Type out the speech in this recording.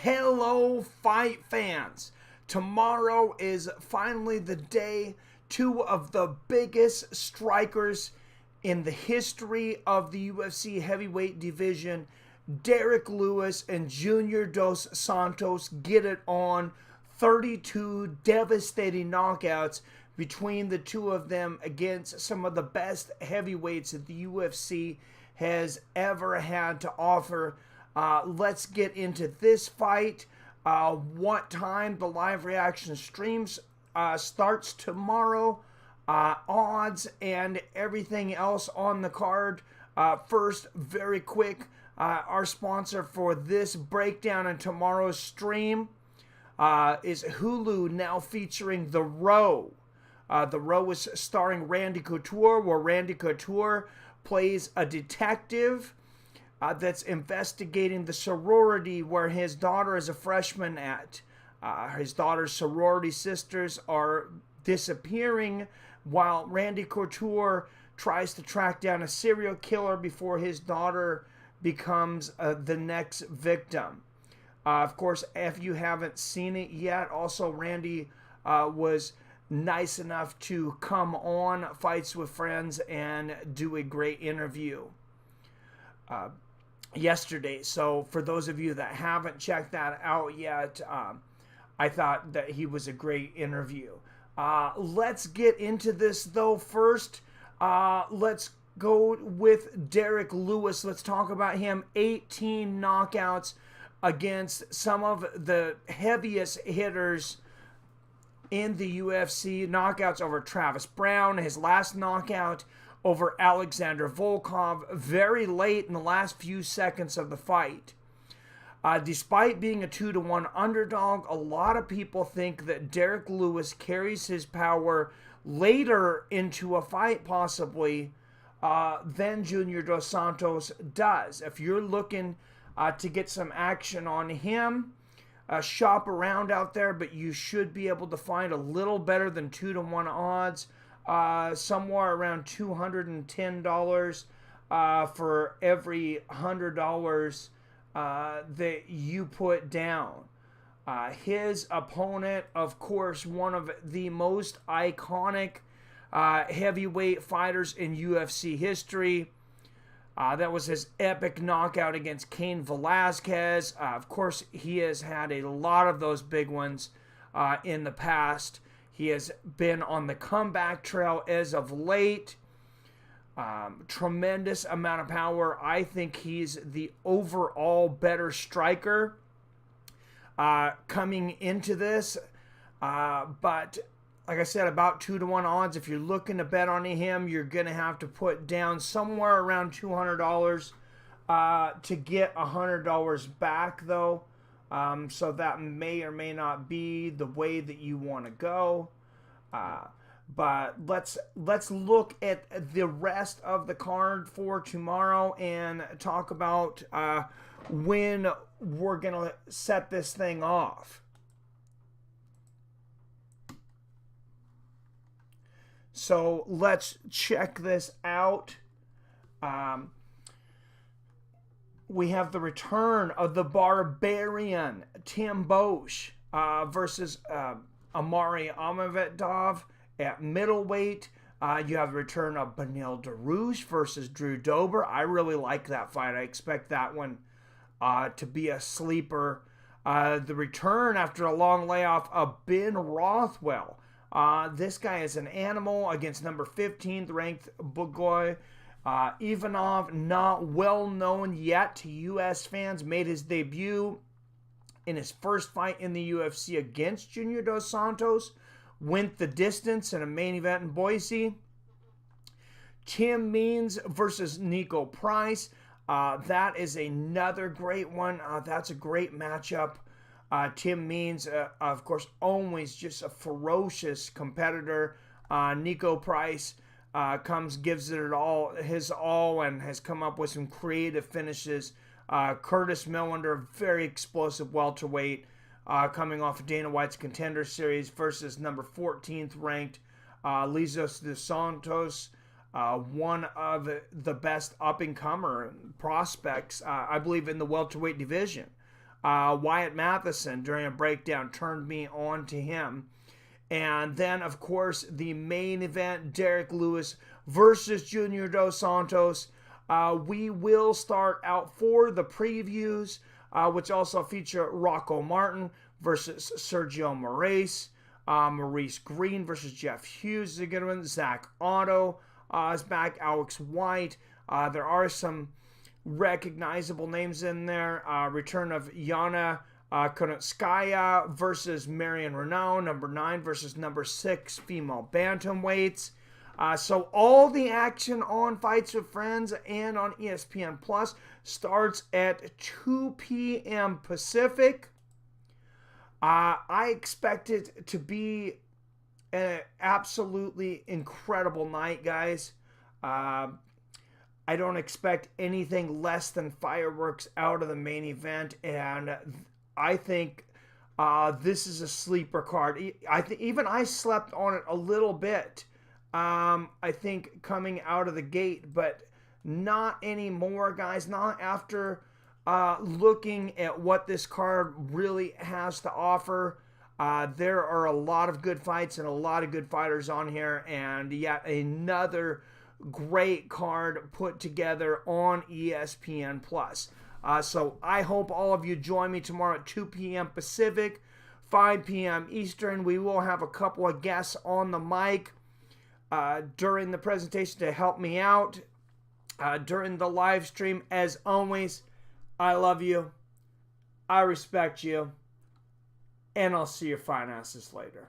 Hello, fight fans. Tomorrow is finally the day two of the biggest strikers in the history of the UFC heavyweight division, Derrick Lewis and Junior Dos Santos, get it on. 32 devastating knockouts between the two of them against some of the best heavyweights that the UFC has ever had to offer. Let's get into this fight. What time the live reaction streams starts tomorrow. Odds and everything else on the card. First, very quick, our sponsor for this breakdown and tomorrow's stream is Hulu, now featuring The Row. The Row is starring Randy Couture, where Randy Couture plays a detective that's investigating the sorority where his daughter is a freshman at. His daughter's sorority sisters are disappearing while Randy Couture tries to track down a serial killer before his daughter becomes the next victim. Of course, if you haven't seen it yet, also Randy was nice enough to come on Fights with Friends and do a great interview yesterday. So for those of you that haven't checked that out yet, I thought that he was a great interview. Let's get into this though. First, let's go with Derrick Lewis. Let's talk about him. 18 knockouts against some of the heaviest hitters in the UFC. Knockouts over Travis Brown, his last knockout over Alexander Volkov, very late in the last few seconds of the fight. Despite being a 2-1 underdog, a lot of people think that Derrick Lewis carries his power later into a fight possibly than Junior Dos Santos does. If you're looking to get some action on him, shop around out there, but you should be able to find a little better than 2-1 odds, somewhere around $210 for every $100 that you put down. His opponent, of course, one of the most iconic heavyweight fighters in UFC history. That was his epic knockout against Cain Velasquez. Of course, he has had a lot of those big ones in the past. He has been on the comeback trail as of late. Tremendous amount of power. I think he's the overall better striker coming into this. But like I said, about 2-1 odds. If you're looking to bet on him, you're going to have to put down somewhere around $200 to get $100 back, though. So that may or may not be the way that you want to go. But let's look at the rest of the card for tomorrow and talk about when we're going to set this thing off. So let's check this out. We have the return of the Barbarian, Tim Boesch, versus Amari Amavitov at middleweight. You have the return of Beneil Dariush versus Drew Dober. I really like that fight. I expect that one to be a sleeper. The return after a long layoff of Ben Rothwell. This guy is an animal against number 15th ranked Blagoy Ivanov, not well known yet to U.S. fans, made his debut in his first fight in the UFC against Junior Dos Santos, went the distance in a main event in Boise. Tim Means versus Nico Price. That is another great one. That's a great matchup. Tim Means, of course, always just a ferocious competitor. Nico Price gives it his all, and has come up with some creative finishes. Curtis Millender, very explosive welterweight, coming off of Dana White's Contender Series versus number 14th ranked Lizos dos Santos, one of the best up-and-comer prospects, I believe, in the welterweight division. Wyatt Matheson, during a breakdown, turned me on to him. And then, of course, the main event, Derrick Lewis versus Junior Dos Santos. We will start out for the previews, which also feature Rocco Martin versus Sergio Moraes. Maurice Green versus Jeff Hughes is a good one. Zach Otto is back. Alex White. There are some recognizable names in there. Return of Yana Konotskaya versus Marion Renaud, number 9 versus number 6 female bantamweights. So all the action on Fights with Friends and on ESPN Plus starts at 2 p.m. Pacific. I expect it to be an absolutely incredible night, guys. I don't expect anything less than fireworks out of the main event, and I think this is a sleeper card. Even I slept on it a little bit, I think, coming out of the gate, but not anymore, guys. Not after looking at what this card really has to offer. There are a lot of good fights and a lot of good fighters on here, and yet another great card put together on ESPN Plus. So I hope all of you join me tomorrow at 2 p.m. Pacific, 5 p.m. Eastern. We will have a couple of guests on the mic during the presentation to help me out during the live stream. As always, I love you, I respect you, and I'll see your fine asses later.